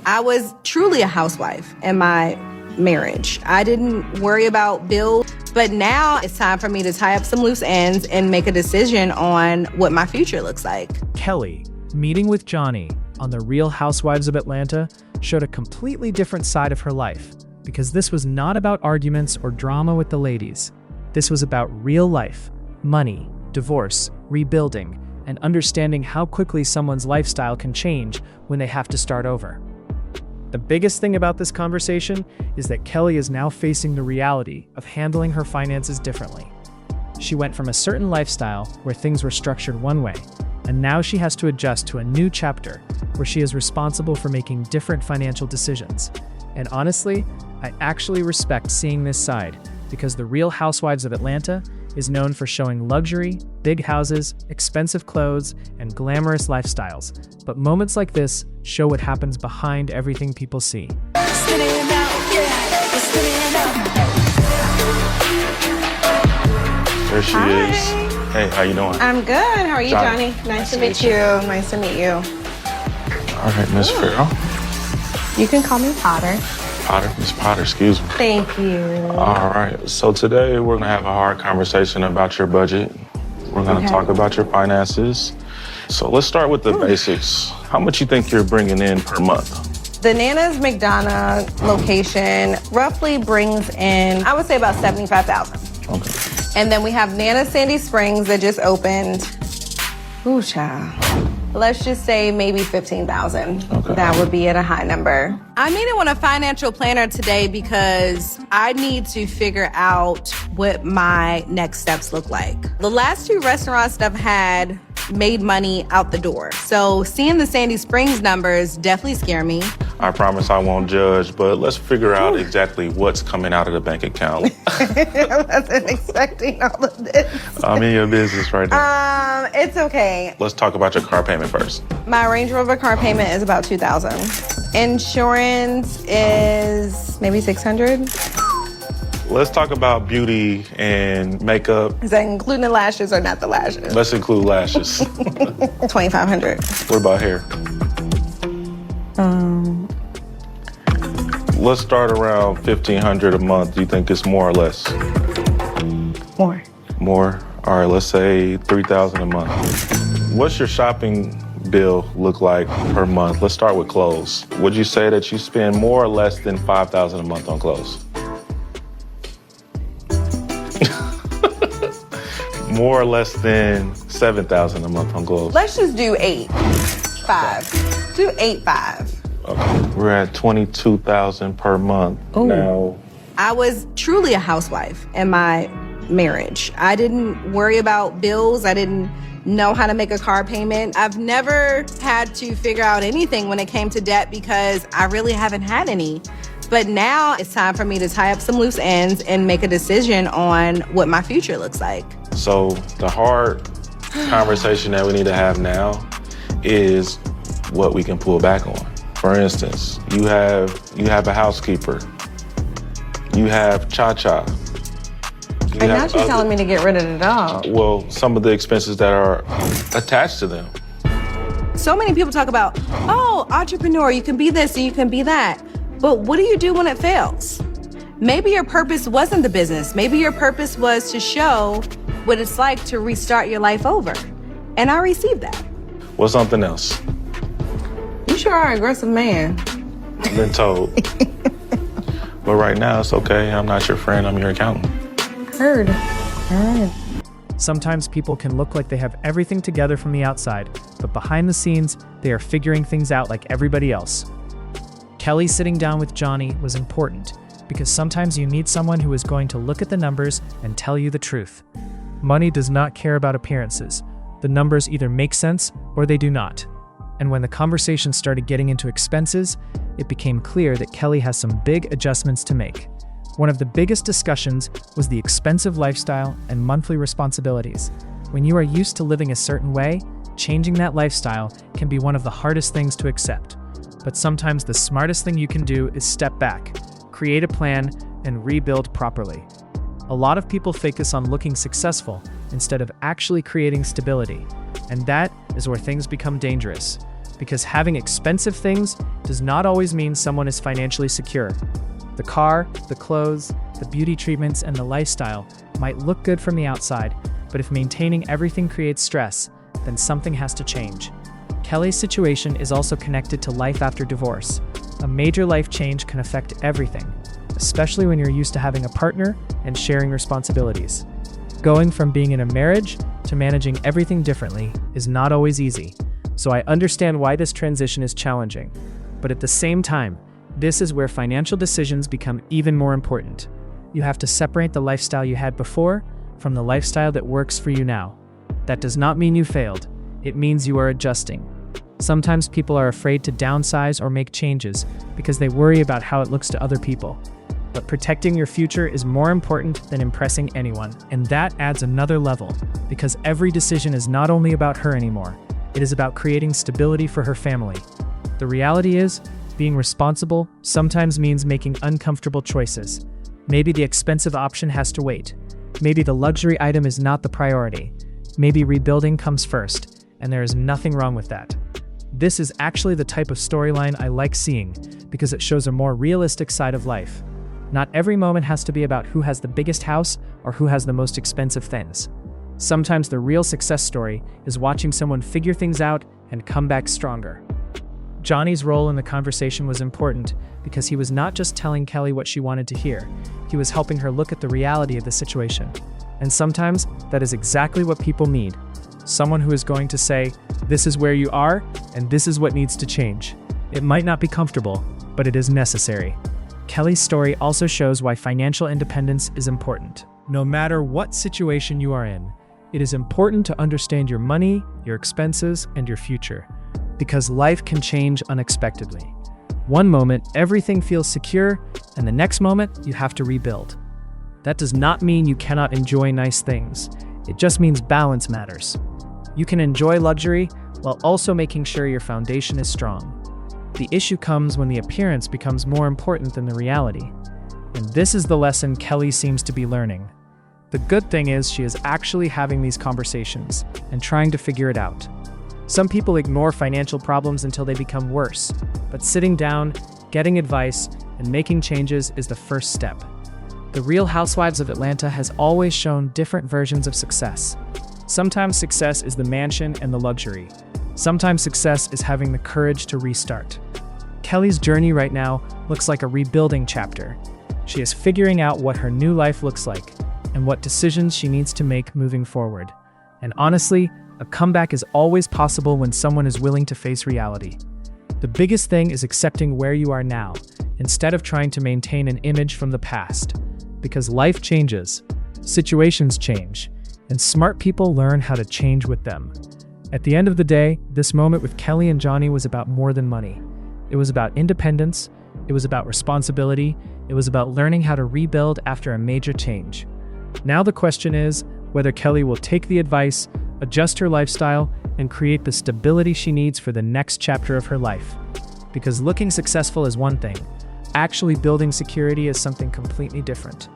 I was truly a housewife in my marriage. I didn't worry about bills, but now it's time for me to tie up some loose ends and make a decision on what my future looks like. Kelli, meeting with Johnny on the Real Housewives of Atlanta, showed a completely different side of her life, because this was not about arguments or drama with the ladies. This was about real life, money, divorce, rebuilding, and understanding how quickly someone's lifestyle can change when they have to start over. The biggest thing about this conversation is that Kelli is now facing the reality of handling her finances differently. She went from a certain lifestyle where things were structured one way, and now she has to adjust to a new chapter where she is responsible for making different financial decisions. And honestly, I actually respect seeing this side, because the Real Housewives of Atlanta is known for showing luxury, big houses, expensive clothes, and glamorous lifestyles. But moments like this show what happens behind everything people see. There she is. Hey, how you doing? I'm good. How are you, Johnny? Nice to meet you. Nice to meet you. All right, Miss Farrell. You can call me Potter. Potter, Miss Potter, excuse me. Thank you. All right, so today we're gonna have a hard conversation about your budget. We're gonna talk about your finances. So let's start with the basics. How much you think you're bringing in per month? The Nana's McDonough location roughly brings in, I would say, about $75,000. Okay. And then we have Nana Sandy Springs that just opened. Ooh, child. Let's just say maybe $15,000. Okay. That would be at a high number. I meeting with a financial planner today because I need to figure out what my next steps look like. The last two restaurants that I've had made money out the door. So seeing the Sandy Springs numbers definitely scare me. I promise I won't judge, but let's figure out exactly what's coming out of the bank account. I wasn't expecting all of this. I'm in your business right now. It's okay. Let's talk about your car payment first. My Range Rover car payment is about $2,000. Insurance is maybe $600. Let's talk about beauty and makeup. Is that including the lashes or not the lashes? Let's include lashes. $2,500. What about hair? Let's start around $1,500 a month. Do you think it's more or less? More. More? All right, let's say $3,000 a month. What's your shopping bill look like per month? Let's start with clothes. Would you say that you spend more or less than $5,000 a month on clothes? More or less than $7,000 a month on clothes? Let's just do 8.5. Do 8.5. Okay, we're at $22,000 per month. Ooh. Now, I was truly a housewife in my marriage. I didn't worry about bills. I didn't know how to make a car payment. I've never had to figure out anything when it came to debt because I really haven't had any. But now it's time for me to tie up some loose ends and make a decision on what my future looks like. So the hard conversation that we need to have now is what we can pull back on. For instance, you have a housekeeper. You have Cha-Cha. And now she's telling me to get rid of the dog. Well, some of the expenses that are attached to them. So many people talk about, oh, entrepreneur, you can be this and you can be that. But what do you do when it fails? Maybe your purpose wasn't the business. Maybe your purpose was to show what it's like to restart your life over. And I received that. What's something else? You sure are an aggressive man. I've been told. But right now, it's okay. I'm not your friend. I'm your accountant. Heard. Sometimes people can look like they have everything together from the outside, but behind the scenes, they are figuring things out like everybody else. Kelli sitting down with Johnny was important because sometimes you need someone who is going to look at the numbers and tell you the truth. Money does not care about appearances. The numbers either make sense or they do not. And when the conversation started getting into expenses, it became clear that Kelli has some big adjustments to make. One of the biggest discussions was the expensive lifestyle and monthly responsibilities. When you are used to living a certain way, changing that lifestyle can be one of the hardest things to accept. But sometimes the smartest thing you can do is step back, create a plan, and rebuild properly. A lot of people focus on looking successful instead of actually creating stability, and that is where things become dangerous. because having expensive things does not always mean someone is financially secure. The car, the clothes, the beauty treatments, and the lifestyle might look good from the outside, but if maintaining everything creates stress, then something has to change. Kelli's situation is also connected to life after divorce. A major life change can affect everything, especially when you're used to having a partner and sharing responsibilities. Going from being in a marriage to managing everything differently is not always easy, so I understand why this transition is challenging. But at the same time, this is where financial decisions become even more important. You have to separate the lifestyle you had before from the lifestyle that works for you now. That does not mean you failed. It means you are adjusting. Sometimes people are afraid to downsize or make changes because they worry about how it looks to other people. But protecting your future is more important than impressing anyone, and that adds another level, because every decision is not only about her anymore, it is about creating stability for her family. The reality is, being responsible sometimes means making uncomfortable choices. Maybe the expensive option has to wait. Maybe the luxury item is not the priority. Maybe rebuilding comes first, and there is nothing wrong with that. This is actually the type of storyline I like seeing, because it shows a more realistic side of life. Not every moment has to be about who has the biggest house or who has the most expensive things. Sometimes the real success story is watching someone figure things out and come back stronger. Johnny's role in the conversation was important because he was not just telling Kelli what she wanted to hear, he was helping her look at the reality of the situation. And sometimes that is exactly what people need. Someone who is going to say, "This is where you are, and this is what needs to change." It might not be comfortable, but it is necessary. Kelli's story also shows why financial independence is important. No matter what situation you are in, it is important to understand your money, your expenses, and your future, because life can change unexpectedly. One moment, everything feels secure, and the next moment, you have to rebuild. That does not mean you cannot enjoy nice things. It just means balance matters. You can enjoy luxury while also making sure your foundation is strong. The issue comes when the appearance becomes more important than the reality. And this is the lesson Kelli seems to be learning. The good thing is she is actually having these conversations and trying to figure it out. Some people ignore financial problems until they become worse, but sitting down, getting advice, and making changes is the first step. The Real Housewives of Atlanta has always shown different versions of success. Sometimes success is the mansion and the luxury. Sometimes success is having the courage to restart. Kelli's journey right now looks like a rebuilding chapter. She is figuring out what her new life looks like and what decisions she needs to make moving forward. And honestly, a comeback is always possible when someone is willing to face reality. The biggest thing is accepting where you are now, instead of trying to maintain an image from the past. Because life changes, situations change, and smart people learn how to change with them. At the end of the day, this moment with Kelli and Johnny was about more than money. It was about independence, it was about responsibility, it was about learning how to rebuild after a major change. Now the question is whether Kelli will take the advice, adjust her lifestyle, and create the stability she needs for the next chapter of her life. Because looking successful is one thing, actually building security is something completely different.